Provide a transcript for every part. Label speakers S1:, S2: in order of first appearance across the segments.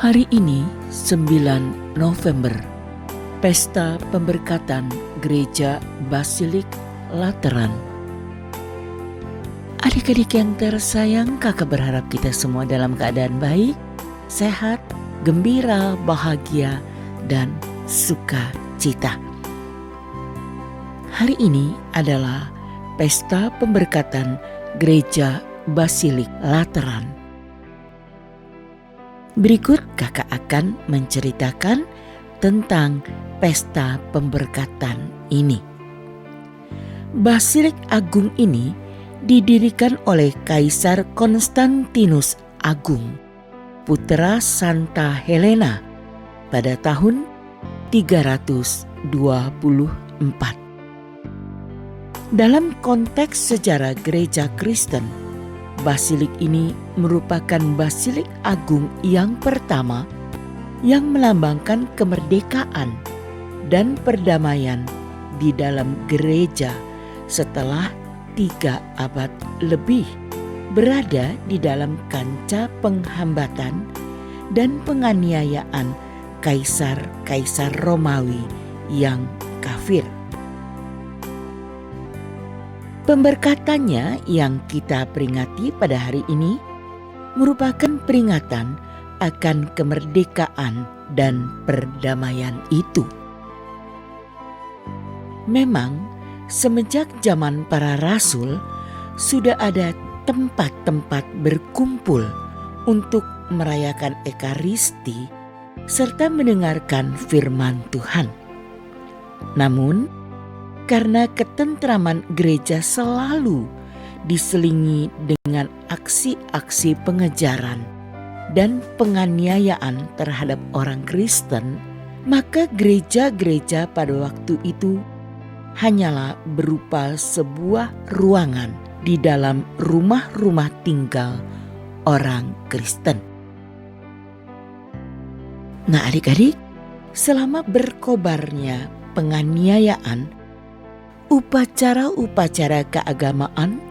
S1: Hari ini 9 November, Pesta Pemberkatan Gereja Basilik Lateran. Adik-adik yang tersayang, kakak berharap kita semua dalam keadaan baik, sehat, gembira, bahagia, dan sukacita. Hari ini adalah Pesta Pemberkatan Gereja Basilik Lateran. Berikut kakak akan menceritakan tentang pesta pemberkatan ini. Basilik Agung ini didirikan oleh Kaisar Konstantinus Agung, putra Santa Helena, pada tahun 324. Dalam konteks sejarah gereja Kristen, basilik ini merupakan basilik agung yang pertama yang melambangkan kemerdekaan dan perdamaian di dalam gereja setelah 3 abad lebih berada di dalam kancah penghambatan dan penganiayaan kaisar-kaisar Romawi yang kafir. Pemberkatannya yang kita peringati pada hari ini merupakan peringatan akan kemerdekaan dan perdamaian itu. Memang semenjak zaman para rasul sudah ada tempat-tempat berkumpul untuk merayakan Ekaristi serta mendengarkan firman Tuhan. Namun karena ketentraman gereja selalu diselingi dengan aksi-aksi pengejaran dan penganiayaan terhadap orang Kristen, maka gereja-gereja pada waktu itu hanyalah berupa sebuah ruangan di dalam rumah-rumah tinggal orang Kristen. Nah adik-adik, selama berkobarnya penganiayaan, upacara-upacara keagamaan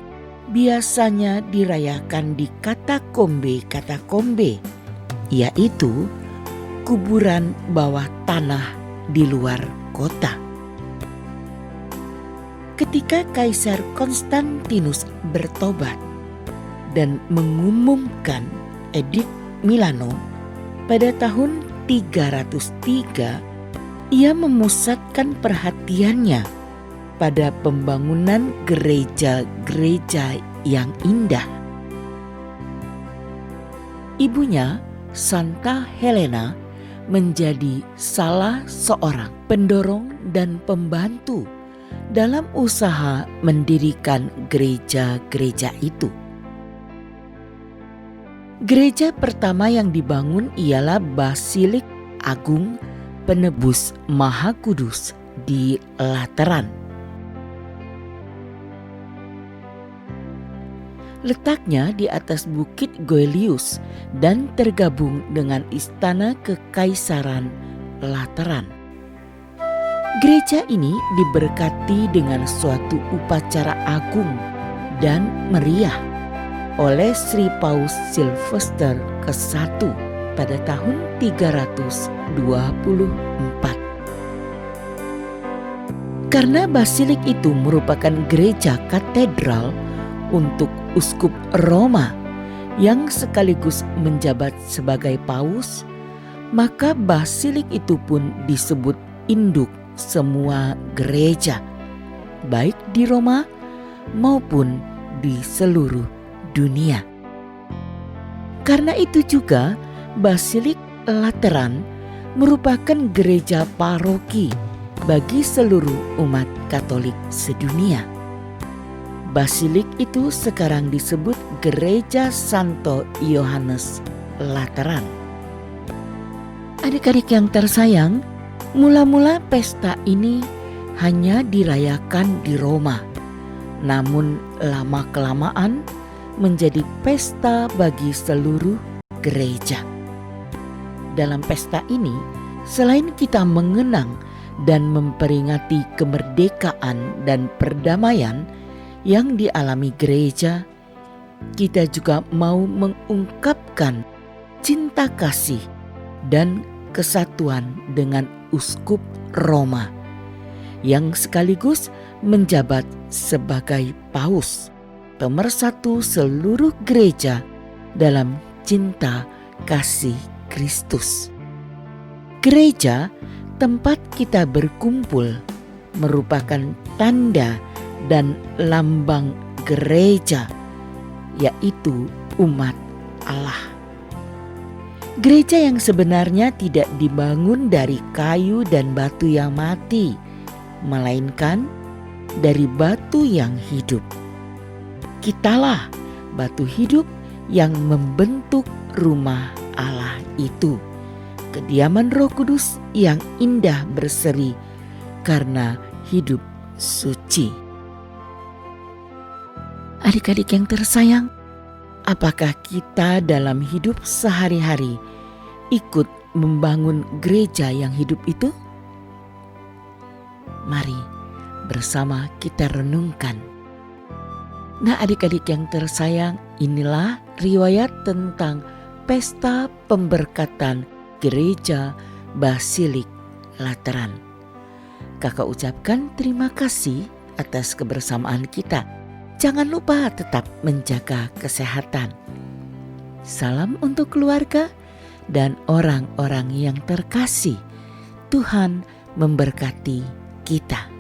S1: biasanya dirayakan di katakombe, yaitu kuburan bawah tanah di luar kota. Ketika Kaisar Konstantinus bertobat dan mengumumkan Edikt Milano pada tahun 303, ia memusatkan perhatiannya pada pembangunan gereja-gereja yang indah. Ibunya, Santa Helena, menjadi salah seorang pendorong dan pembantu dalam usaha mendirikan gereja-gereja itu. Gereja pertama yang dibangun ialah Basilik Agung Penebus Maha Kudus di Lateran. Letaknya di atas Bukit Goelius dan tergabung dengan Istana Kekaisaran Lateran. Gereja ini diberkati dengan suatu upacara agung dan meriah oleh Sri Paus Sylvester ke-1 pada tahun 324. Karena basilik itu merupakan gereja katedral untuk uskup Roma yang sekaligus menjabat sebagai paus, maka basilik itu pun disebut induk semua gereja, baik di Roma maupun di seluruh dunia. Karena itu juga Basilik Lateran merupakan gereja paroki bagi seluruh umat Katolik sedunia. Basilik itu sekarang disebut Gereja Santo Yohanes Lateran. Adik-adik yang tersayang, mula-mula pesta ini hanya dirayakan di Roma, namun lama-kelamaan menjadi pesta bagi seluruh gereja. Dalam pesta ini, selain kita mengenang dan memperingati kemerdekaan dan perdamaian yang dialami gereja, kita juga mau mengungkapkan cinta kasih dan kesatuan dengan uskup Roma yang sekaligus menjabat sebagai paus, pemersatu seluruh gereja dalam cinta kasih Kristus. Gereja, tempat kita berkumpul, merupakan tanda dan lambang gereja, yaitu umat Allah. Gereja yang sebenarnya tidak dibangun dari kayu dan batu yang mati, melainkan dari batu yang hidup. Kitalah batu hidup yang membentuk rumah Allah itu, kediaman Roh Kudus yang indah berseri karena hidup suci. Adik-adik yang tersayang, apakah kita dalam hidup sehari-hari ikut membangun gereja yang hidup itu? Mari bersama kita renungkan. Nah, adik-adik yang tersayang, inilah riwayat tentang pesta pemberkatan Gereja Basilik Lateran. Kakak ucapkan terima kasih atas kebersamaan kita. Jangan lupa tetap menjaga kesehatan. Salam untuk keluarga dan orang-orang yang terkasih. Tuhan memberkati kita.